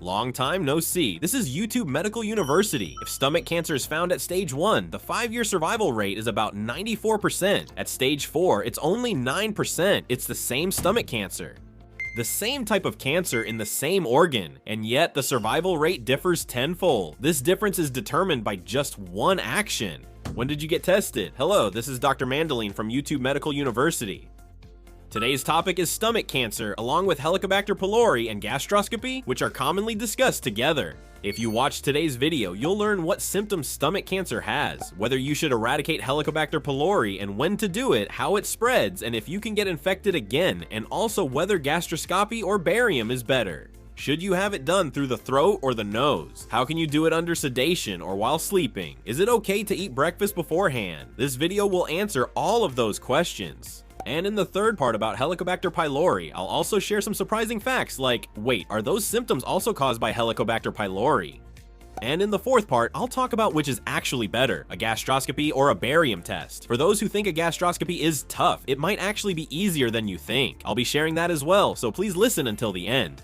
Long time no see. This is YouTube Medical University. If stomach cancer is found at stage 1, the 5-year survival rate is about 94%. At stage 4, it's only 9%. It's the same stomach cancer. The same type of cancer in the same organ, and yet the survival rate differs tenfold. This difference is determined by just one action. When did you get tested? Hello, this is Dr. Mandeline from YouTube Medical University. Today's topic is stomach cancer, along with Helicobacter pylori and gastroscopy, which are commonly discussed together. If you watch today's video, you'll learn what symptoms stomach cancer has, whether you should eradicate Helicobacter pylori and when to do it, how it spreads, and if you can get infected again, and also whether gastroscopy or barium is better. Should you have it done through the throat or the nose? How can you do it under sedation or while sleeping? Is it okay to eat breakfast beforehand? This video will answer all of those questions. And in the third part about Helicobacter pylori, I'll also share some surprising facts like, wait, are those symptoms also caused by Helicobacter pylori? And in the fourth part, I'll talk about which is actually better, a gastroscopy or a barium test. For those who think a gastroscopy is tough, it might actually be easier than you think. I'll be sharing that as well, so please listen until the end.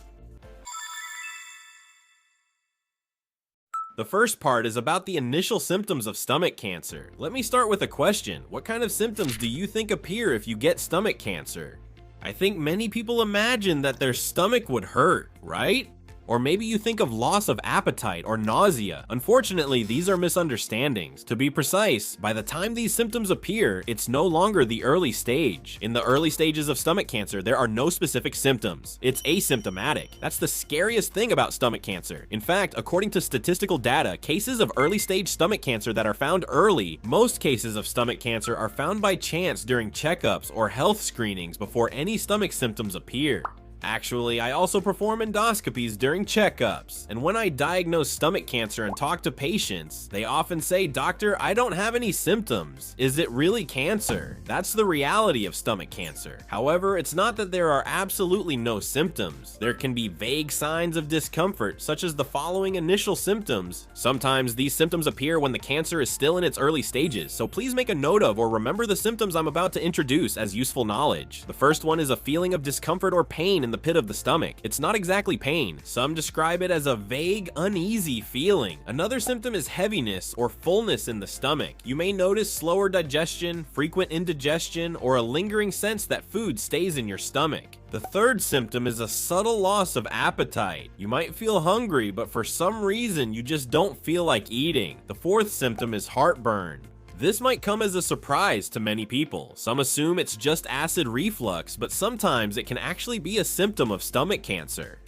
The first part is about the initial symptoms of stomach cancer. Let me start with a question. What kind of symptoms do you think appear if you get stomach cancer? I think many people imagine that their stomach would hurt, right? Or maybe you think of loss of appetite or nausea. Unfortunately, these are misunderstandings. To be precise, by the time these symptoms appear, it's no longer the early stage. In the early stages of stomach cancer, there are no specific symptoms. It's asymptomatic. That's the scariest thing about stomach cancer. In fact, according to statistical data, cases of early stage stomach cancer that are found early, most cases of stomach cancer are found by chance during checkups or health screenings before any stomach symptoms appear. Actually, I also perform endoscopies during checkups, and when I diagnose stomach cancer and talk to patients, they often say, "Doctor, I don't have any symptoms. Is it really cancer?" That's the reality of stomach cancer. However, it's not that there are absolutely no symptoms. There can be vague signs of discomfort, such as the following initial symptoms. Sometimes these symptoms appear when the cancer is still in its early stages, so please make a note of or remember the symptoms I'm about to introduce as useful knowledge. The first one is a feeling of discomfort or pain in the pit of the stomach. It's not exactly pain. Some describe it as a vague, uneasy feeling. Another symptom is heaviness or fullness in the stomach. You may notice slower digestion, frequent indigestion, or a lingering sense that food stays in your stomach. The third symptom is a subtle loss of appetite. You might feel hungry, but for some reason you just don't feel like eating. The fourth symptom is heartburn. This might come as a surprise to many people. Some assume it's just acid reflux, but sometimes it can actually be a symptom of stomach cancer.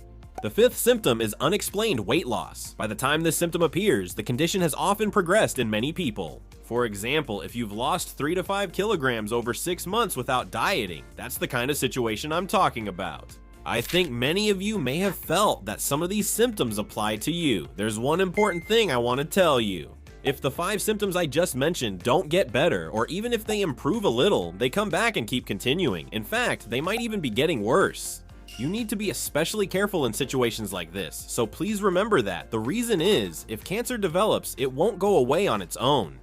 The fifth symptom is unexplained weight loss. By the time this symptom appears, the condition has often progressed in many people. For example, if you've lost 3 to 5 kilograms over 6 months without dieting, that's the kind of situation I'm talking about. I think many of you may have felt that some of these symptoms apply to you. There's one important thing I want to tell you. If the 5 symptoms I just mentioned don't get better, or even if they improve a little, they come back and keep continuing. In fact, they might even be getting worse. You need to be especially careful in situations like this, so please remember that. The reason is, if cancer develops, it won't go away on its own.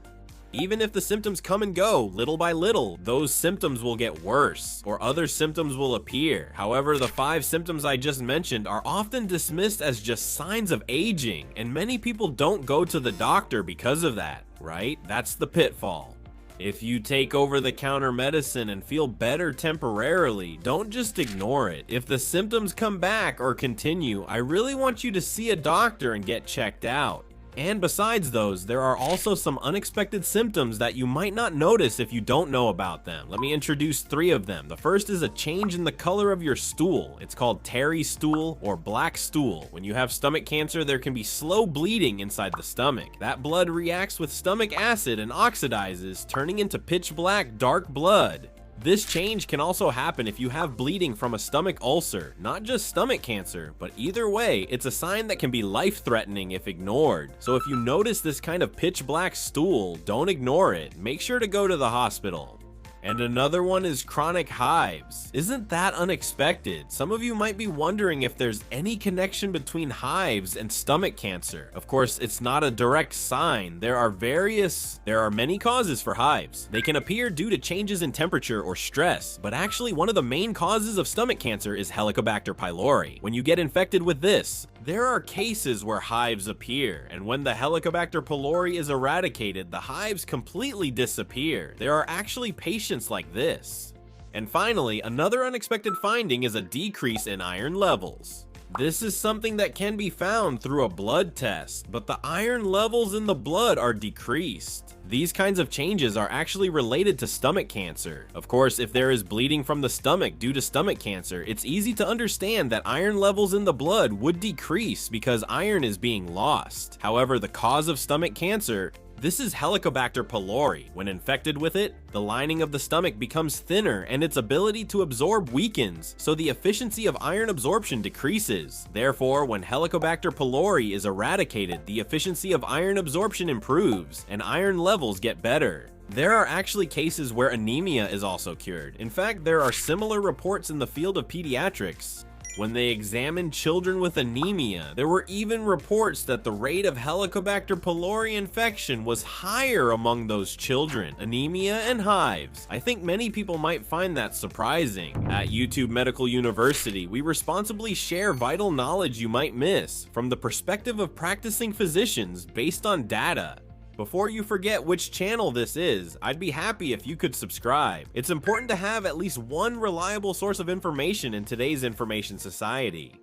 Even if the symptoms come and go, little by little, those symptoms will get worse, or other symptoms will appear. However, the 5 symptoms I just mentioned are often dismissed as just signs of aging, and many people don't go to the doctor because of that, right? That's the pitfall. If you take over-the-counter medicine and feel better temporarily, don't just ignore it. If the symptoms come back or continue, I really want you to see a doctor and get checked out. And besides those, there are also some unexpected symptoms that you might not notice if you don't know about them. Let me introduce 3 of them. The first is a change in the color of your stool. It's called tarry stool or black stool. When you have stomach cancer, there can be slow bleeding inside the stomach. That blood reacts with stomach acid and oxidizes, turning into pitch black, dark blood. This change can also happen if you have bleeding from a stomach ulcer, not just stomach cancer, but either way, it's a sign that can be life-threatening if ignored. So if you notice this kind of pitch black stool, don't ignore it. Make sure to go to the hospital. And another one is chronic hives. Isn't that unexpected? Some of you might be wondering if there's any connection between hives and stomach cancer. Of course, it's not a direct sign. There are many causes for hives. They can appear due to changes in temperature or stress, but actually one of the main causes of stomach cancer is Helicobacter pylori. When you get infected with this, There are cases where hives appear, and when the Helicobacter pylori is eradicated, the hives completely disappear. There are actually patients like this. And finally, another unexpected finding is a decrease in iron levels. This is something that can be found through a blood test, but the iron levels in the blood are decreased. These kinds of changes are actually related to stomach cancer. Of course, if there is bleeding from the stomach due to stomach cancer, it's easy to understand that iron levels in the blood would decrease because iron is being lost. However, the cause of stomach cancer, this is Helicobacter pylori. When infected with it, the lining of the stomach becomes thinner and its ability to absorb weakens, so the efficiency of iron absorption decreases. Therefore, when Helicobacter pylori is eradicated, the efficiency of iron absorption improves and iron levels get better. There are actually cases where anemia is also cured. In fact, there are similar reports in the field of pediatrics. When they examined children with anemia, there were even reports that the rate of Helicobacter pylori infection was higher among those children. Anemia and hives. I think many people might find that surprising. At YouTube Medical University, we responsibly share vital knowledge you might miss from the perspective of practicing physicians based on data. Before you forget which channel this is, I'd be happy if you could subscribe. It's important to have at least one reliable source of information in today's information society.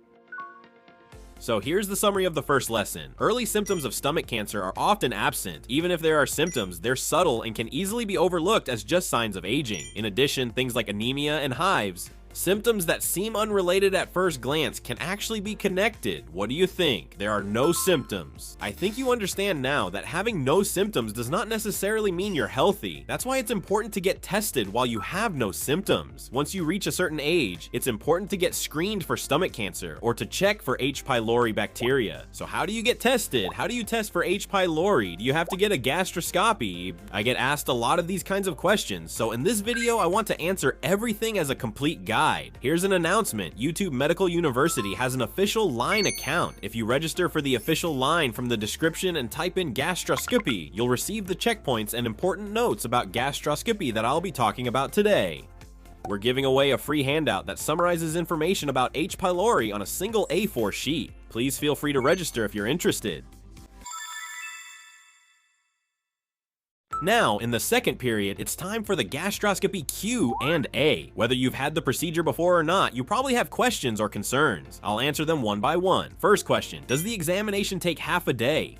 So here's the summary of the first lesson. Early symptoms of stomach cancer are often absent. Even if there are symptoms, they're subtle and can easily be overlooked as just signs of aging. In addition, things like anemia and hives, symptoms that seem unrelated at first glance, can actually be connected. What do you think? There are no symptoms. I think you understand now that having no symptoms does not necessarily mean you're healthy. That's why it's important to get tested while you have no symptoms. Once you reach a certain age, it's important to get screened for stomach cancer or to check for H. pylori bacteria. So how do you get tested? How do you test for H. pylori? Do you have to get a gastroscopy? I get asked a lot of these kinds of questions, so in this video I want to answer everything as a complete guide. Here's an announcement. YouTube Medical University has an official line account. If you register for the official line from the description and type in Gastroscopy, you'll receive the checkpoints and important notes about gastroscopy that I'll be talking about today. We're giving away a free handout that summarizes information about H. pylori on a single A4 sheet. Please feel free to register if you're interested. Now, in the second period, it's time for the gastroscopy Q and A. Whether you've had the procedure before or not, you probably have questions or concerns. I'll answer them one by one. First question, does the examination take half a day?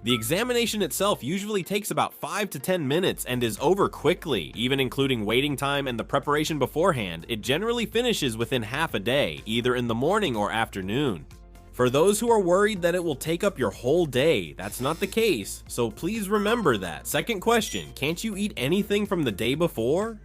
The examination itself usually takes about 5 to 10 minutes and is over quickly. Even including waiting time and the preparation beforehand, it generally finishes within half a day, either in the morning or afternoon. For those who are worried that it will take up your whole day, that's not the case, so please remember that. Second question, can't you eat anything from the day before?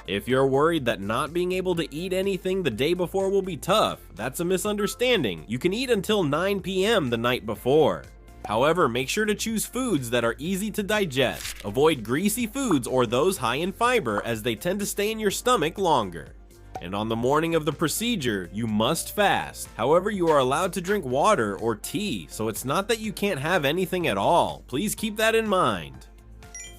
If you're worried that not being able to eat anything the day before will be tough, that's a misunderstanding. You can eat until 9 p.m. the night before. However, make sure to choose foods that are easy to digest. Avoid greasy foods or those high in fiber, as they tend to stay in your stomach longer. And on the morning of the procedure, you must fast. However, you are allowed to drink water or tea, so it's not that you can't have anything at all. Please keep that in mind.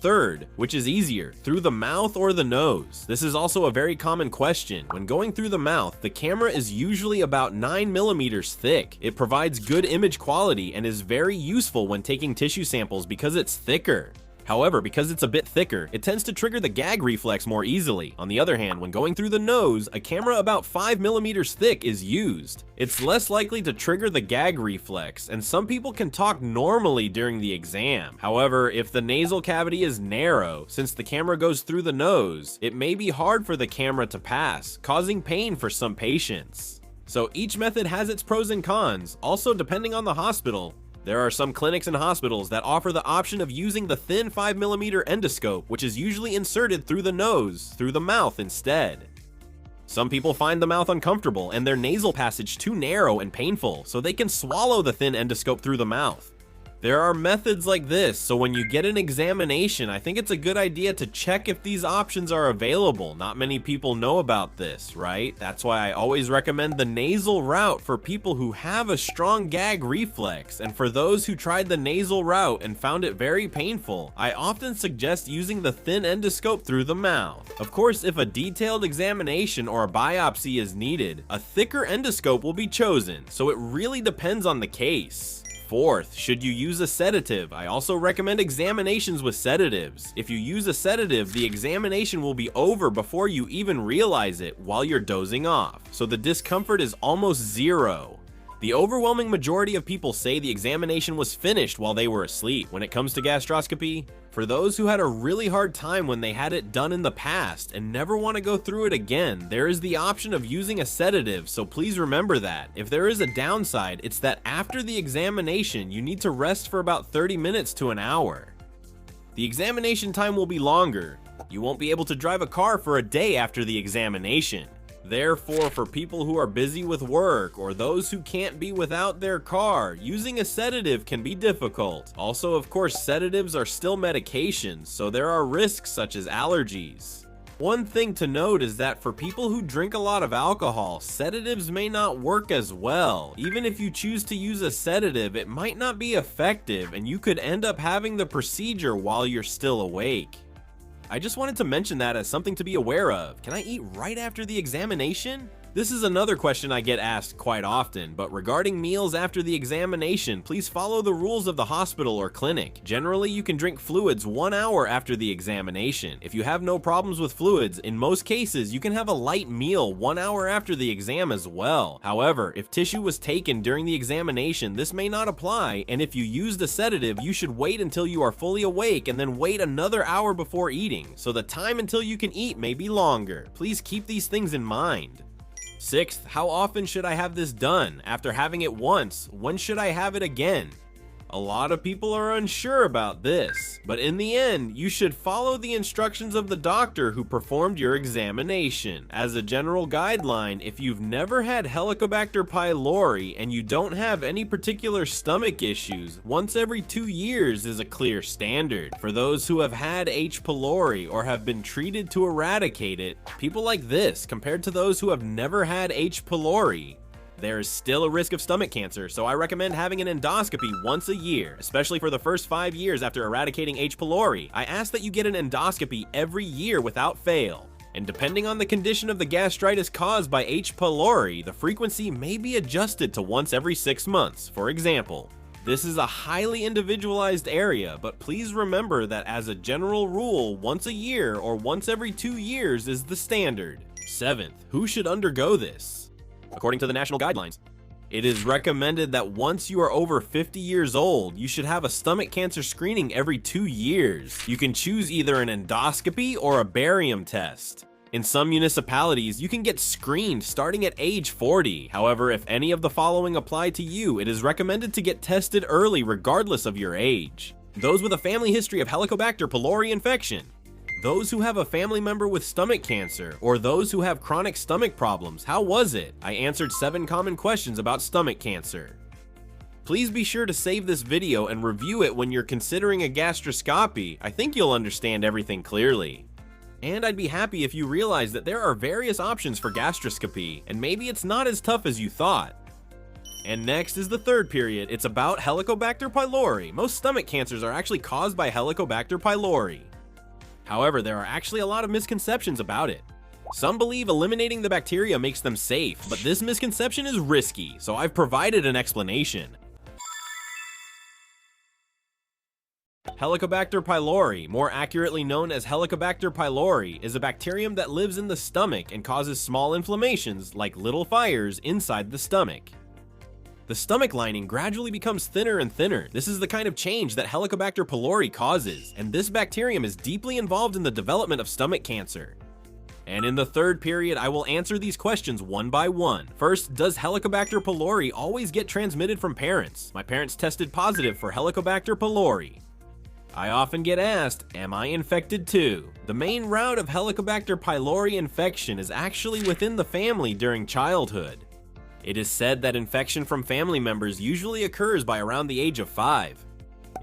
Third, which is easier, through the mouth or the nose? This is also a very common question. When going through the mouth, the camera is usually about 9 millimeters thick. It provides good image quality and is very useful when taking tissue samples because it's thicker. However, because it's a bit thicker, it tends to trigger the gag reflex more easily. On the other hand, when going through the nose, a camera about 5 millimeters thick is used. It's less likely to trigger the gag reflex, and some people can talk normally during the exam. However, if the nasal cavity is narrow, since the camera goes through the nose, it may be hard for the camera to pass, causing pain for some patients. So each method has its pros and cons. Also, depending on the hospital, there are some clinics and hospitals that offer the option of using the thin 5mm endoscope, which is usually inserted through the nose, through the mouth instead. Some people find the mouth uncomfortable and their nasal passage too narrow and painful, so they can swallow the thin endoscope through the mouth. There are methods like this, so when you get an examination, I think it's a good idea to check if these options are available. Not many people know about this, right? That's why I always recommend the nasal route for people who have a strong gag reflex, and for those who tried the nasal route and found it very painful, I often suggest using the thin endoscope through the mouth. Of course, if a detailed examination or a biopsy is needed, a thicker endoscope will be chosen, so it really depends on the case. Fourth, should you use a sedative? I also recommend examinations with sedatives. If you use a sedative, the examination will be over before you even realize it while you're dozing off, so the discomfort is almost zero. The overwhelming majority of people say the examination was finished while they were asleep. When it comes to gastroscopy, for those who had a really hard time when they had it done in the past and never want to go through it again, there is the option of using a sedative, so please remember that. If there is a downside, it's that after the examination, you need to rest for about 30 minutes to an hour. The examination time will be longer. You won't be able to drive a car for a day after the examination. Therefore, for people who are busy with work or those who can't be without their car, using a sedative can be difficult. Also, of course, sedatives are still medications, so there are risks such as allergies. One thing to note is that for people who drink a lot of alcohol, sedatives may not work as well. Even if you choose to use a sedative, it might not be effective, and you could end up having the procedure while you're still awake. I just wanted to mention that as something to be aware of. Can I eat right after the examination? This is another question I get asked quite often, but regarding meals after the examination, please follow the rules of the hospital or clinic. Generally, you can drink fluids 1 hour after the examination. If you have no problems with fluids, in most cases, you can have a light meal 1 hour after the exam as well. However, if tissue was taken during the examination, this may not apply, and if you used a sedative, you should wait until you are fully awake and then wait another hour before eating, so the time until you can eat may be longer. Please keep these things in mind. Sixth, how often should I have this done? After having it once, when should I have it again? A lot of people are unsure about this, but in the end, you should follow the instructions of the doctor who performed your examination. As a general guideline, if you've never had Helicobacter pylori and you don't have any particular stomach issues, once every 2 years is a clear standard. For those who have had H. pylori or have been treated to eradicate it, people like this, compared to those who have never had H. pylori, there is still a risk of stomach cancer, so I recommend having an endoscopy once a year, especially for the first 5 years after eradicating H. pylori. I ask that you get an endoscopy every year without fail. And depending on the condition of the gastritis caused by H. pylori, the frequency may be adjusted to once every 6 months. For example, this is a highly individualized area, but please remember that as a general rule, once a year or once every 2 years is the standard. Seventh, who should undergo this? According to the national guidelines, it is recommended that once you are over 50 years old, you should have a stomach cancer screening every 2 years. You can choose either an endoscopy or a barium test. In some municipalities, you can get screened starting at age 40. However, if any of the following apply to you, it is recommended to get tested early regardless of your age. Those with a family history of Helicobacter pylori infection, those who have a family member with stomach cancer, or those who have chronic stomach problems. How was it? I answered 7 common questions about stomach cancer. Please be sure to save this video and review it when you're considering a gastroscopy. I think you'll understand everything clearly. And I'd be happy if you realize that there are various options for gastroscopy, and maybe it's not as tough as you thought. And next is the third period. It's about Helicobacter pylori. Most stomach cancers are actually caused by Helicobacter pylori. However, there are actually a lot of misconceptions about it. Some believe eliminating the bacteria makes them safe, but this misconception is risky, so I've provided an explanation. Helicobacter pylori, more accurately known as Helicobacter pylori, is a bacterium that lives in the stomach and causes small inflammations, like little fires, inside the stomach. The stomach lining gradually becomes thinner and thinner. This is the kind of change that Helicobacter pylori causes, and this bacterium is deeply involved in the development of stomach cancer. And in the third period, I will answer these questions one by one. First, does Helicobacter pylori always get transmitted from parents? My parents tested positive for Helicobacter pylori. I often get asked, am I infected too? The main route of Helicobacter pylori infection is actually within the family during childhood. It is said that infection from family members usually occurs by around the age of 5.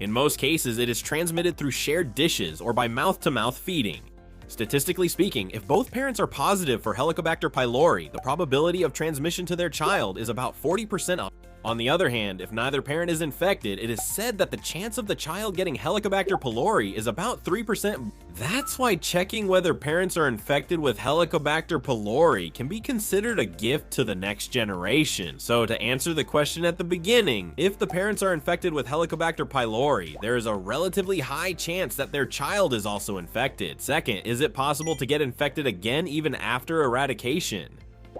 In most cases, it is transmitted through shared dishes or by mouth-to-mouth feeding. Statistically speaking, if both parents are positive for Helicobacter pylori, the probability of transmission to their child is about 40%. On the other hand, if neither parent is infected, it is said that the chance of the child getting Helicobacter pylori is about 3%. That's why checking whether parents are infected with Helicobacter pylori can be considered a gift to the next generation. So to answer the question at the beginning, if the parents are infected with Helicobacter pylori, there is a relatively high chance that their child is also infected. Second, is it possible to get infected again even after eradication?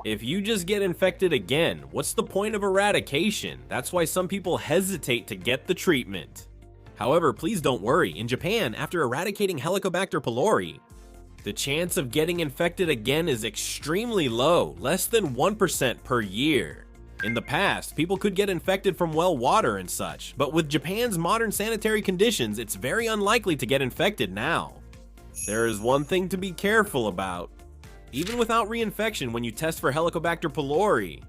If you just get infected again, what's the point of eradication? That's why some people hesitate to get the treatment. However, please don't worry. In Japan, after eradicating Helicobacter pylori, the chance of getting infected again is extremely low, less than 1% per year. In the past, people could get infected from well water and such, but with Japan's modern sanitary conditions, it's very unlikely to get infected now. There is one thing to be careful about. Even without reinfection when you test for Helicobacter pylori.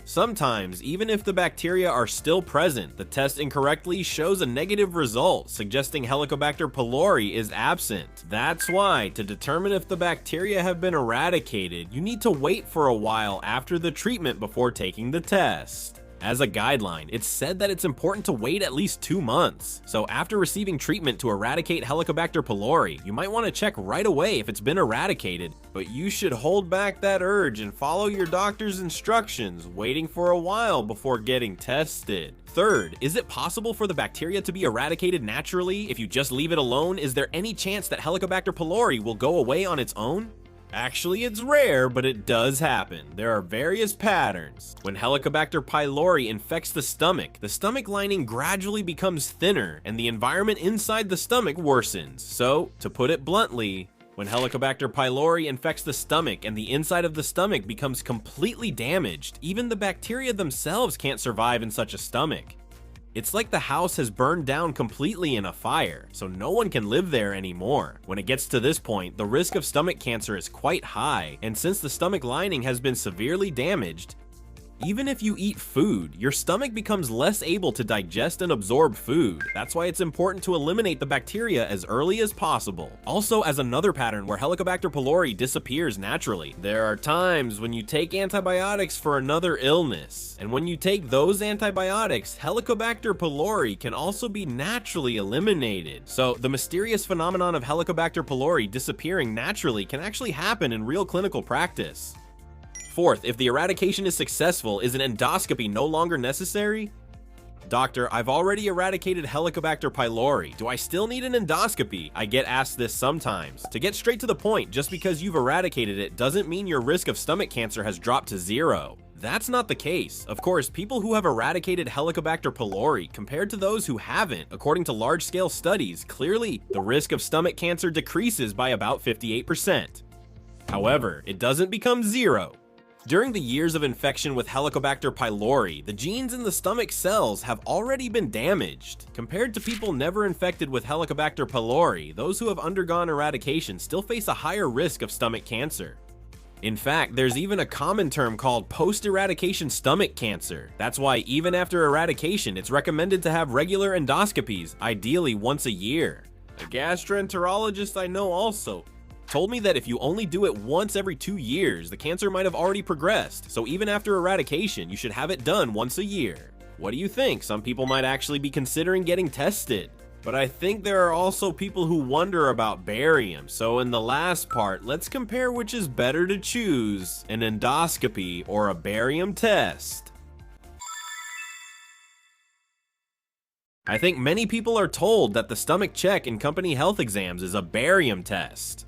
Sometimes, even if the bacteria are still present, the test incorrectly shows a negative result, suggesting Helicobacter pylori is absent. That's why, to determine if the bacteria have been eradicated, you need to wait for a while after the treatment before taking the test. As a guideline, it's said that it's important to wait at least 2 months. So after receiving treatment to eradicate Helicobacter pylori, you might want to check right away if it's been eradicated, but you should hold back that urge and follow your doctor's instructions, waiting for a while before getting tested. Third, is it possible for the bacteria to be eradicated naturally if you just leave it alone? Is there any chance that Helicobacter pylori will go away on its own? Actually, it's rare, but it does happen. There are various patterns. When Helicobacter pylori infects the stomach lining gradually becomes thinner and the environment inside the stomach worsens. So, to put it bluntly, when Helicobacter pylori infects the stomach and the inside of the stomach becomes completely damaged, even the bacteria themselves can't survive in such a stomach. It's like the house has burned down completely in a fire, so no one can live there anymore. When it gets to this point, the risk of stomach cancer is quite high, and since the stomach lining has been severely damaged, even if you eat food, your stomach becomes less able to digest and absorb food. That's why it's important to eliminate the bacteria as early as possible. Also, as another pattern where Helicobacter pylori disappears naturally, there are times when you take antibiotics for another illness. And when you take those antibiotics, Helicobacter pylori can also be naturally eliminated. So the mysterious phenomenon of Helicobacter pylori disappearing naturally can actually happen in real clinical practice. Fourth, if the eradication is successful, is an endoscopy no longer necessary? Doctor, I've already eradicated Helicobacter pylori. Do I still need an endoscopy? I get asked this sometimes. To get straight to the point, just because you've eradicated it doesn't mean your risk of stomach cancer has dropped to 0. That's not the case. Of course, people who have eradicated Helicobacter pylori compared to those who haven't, according to large-scale studies, clearly the risk of stomach cancer decreases by about 58%. However, it doesn't become 0. During the years of infection with Helicobacter pylori, the genes in the stomach cells have already been damaged. Compared to people never infected with Helicobacter pylori, those who have undergone eradication still face a higher risk of stomach cancer. In fact, there's even a common term called post-eradication stomach cancer. That's why even after eradication, it's recommended to have regular endoscopies, ideally once a year. A gastroenterologist I know also told me that if you only do it once every 2 years, the cancer might have already progressed, so even after eradication, you should have it done once a year. What do you think? Some people might actually be considering getting tested. But I think there are also people who wonder about barium, so in the last part, let's compare which is better to choose, an endoscopy or a barium test. I think many people are told that the stomach check in company health exams is a barium test.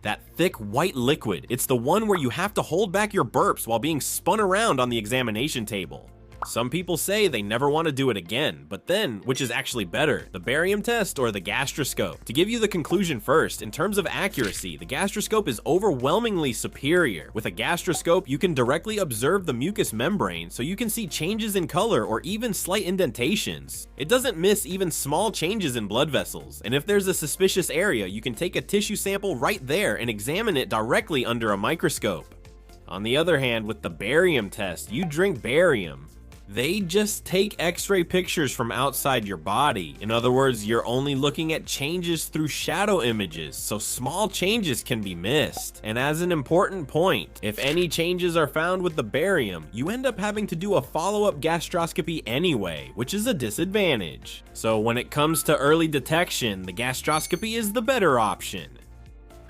That thick white liquid, it's the one where you have to hold back your burps while being spun around on the examination table. Some people say they never want to do it again, but then, which is actually better, the barium test or the gastroscope? To give you the conclusion first, in terms of accuracy, the gastroscope is overwhelmingly superior. With a gastroscope, you can directly observe the mucous membrane, so you can see changes in color or even slight indentations. It doesn't miss even small changes in blood vessels, and if there's a suspicious area, you can take a tissue sample right there and examine it directly under a microscope. On the other hand, with the barium test, you drink barium, They just take X-ray pictures from outside your body. In other words, you're only looking at changes through shadow images, so small changes can be missed. And as an important point, if any changes are found with the barium, you end up having to do a follow-up gastroscopy anyway, which is a disadvantage. So when it comes to early detection, the gastroscopy is the better option.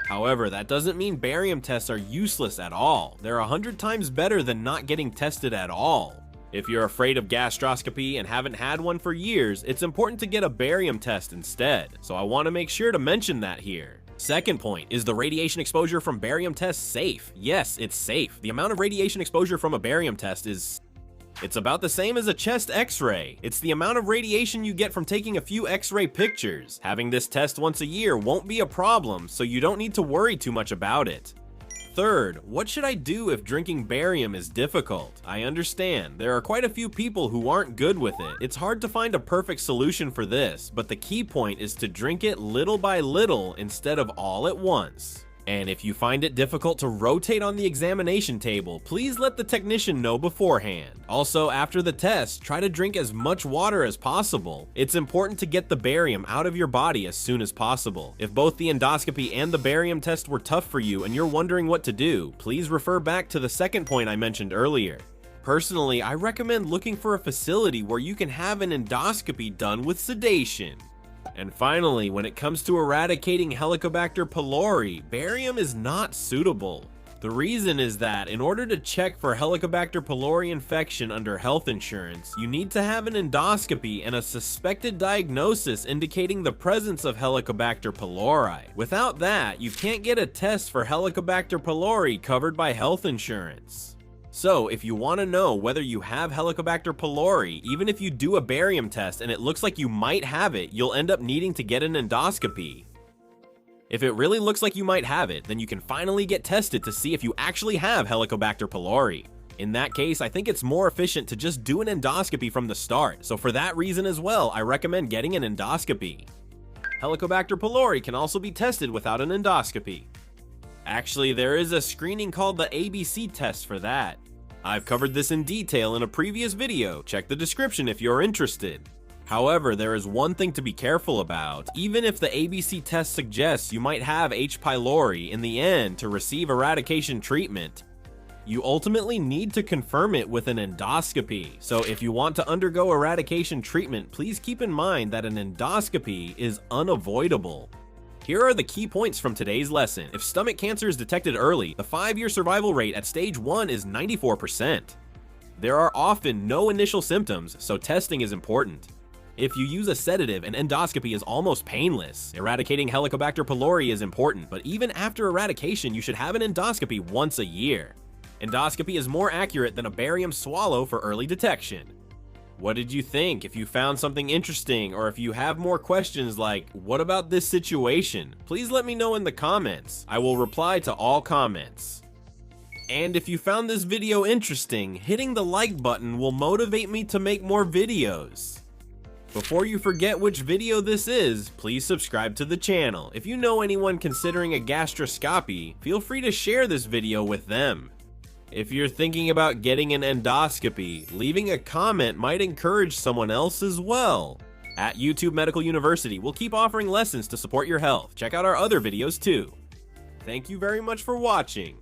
However, that doesn't mean barium tests are useless at all. They're 100 times better than not getting tested at all. If you're afraid of gastroscopy and haven't had one for years, it's important to get a barium test instead, so I want to make sure to mention that here. Second point, is the radiation exposure from barium tests safe? Yes, it's safe. The amount of radiation exposure from a barium test it's about the same as a chest x-ray. It's the amount of radiation you get from taking a few x-ray pictures. Having this test once a year won't be a problem, so you don't need to worry too much about it. Third, what should I do if drinking barium is difficult? I understand, there are quite a few people who aren't good with it. It's hard to find a perfect solution for this, but the key point is to drink it little by little instead of all at once. And if you find it difficult to rotate on the examination table, please let the technician know beforehand. Also, after the test, try to drink as much water as possible. It's important to get the barium out of your body as soon as possible. If both the endoscopy and the barium test were tough for you and you're wondering what to do, please refer back to the second point I mentioned earlier. Personally, I recommend looking for a facility where you can have an endoscopy done with sedation. And finally, when it comes to eradicating Helicobacter pylori, barium is not suitable. The reason is that in order to check for Helicobacter pylori infection under health insurance, you need to have an endoscopy and a suspected diagnosis indicating the presence of Helicobacter pylori. Without that, you can't get a test for Helicobacter pylori covered by health insurance. So, if you want to know whether you have Helicobacter pylori, even if you do a barium test and it looks like you might have it, you'll end up needing to get an endoscopy. If it really looks like you might have it, then you can finally get tested to see if you actually have Helicobacter pylori. In that case, I think it's more efficient to just do an endoscopy from the start, so for that reason as well, I recommend getting an endoscopy. Helicobacter pylori can also be tested without an endoscopy. Actually, there is a screening called the ABC test for that. I've covered this in detail in a previous video, check the description if you're interested. However, there is one thing to be careful about. Even if the ABC test suggests you might have H. pylori in the end to receive eradication treatment, you ultimately need to confirm it with an endoscopy. So if you want to undergo eradication treatment, please keep in mind that an endoscopy is unavoidable. Here are the key points from today's lesson. If stomach cancer is detected early, the 5-year survival rate at stage 1 is 94%. There are often no initial symptoms, so testing is important. If you use a sedative, an endoscopy is almost painless. Eradicating Helicobacter pylori is important, but even after eradication, you should have an endoscopy once a year. Endoscopy is more accurate than a barium swallow for early detection. What did you think? If you found something interesting, or if you have more questions like, what about this situation? Please let me know in the comments. I will reply to all comments. And if you found this video interesting, hitting the like button will motivate me to make more videos. Before you forget which video this is, please subscribe to the channel. If you know anyone considering a gastroscopy, feel free to share this video with them. If you're thinking about getting an endoscopy, leaving a comment might encourage someone else as well. At YouTube Medical University, we'll keep offering lessons to support your health. Check out our other videos too. Thank you very much for watching.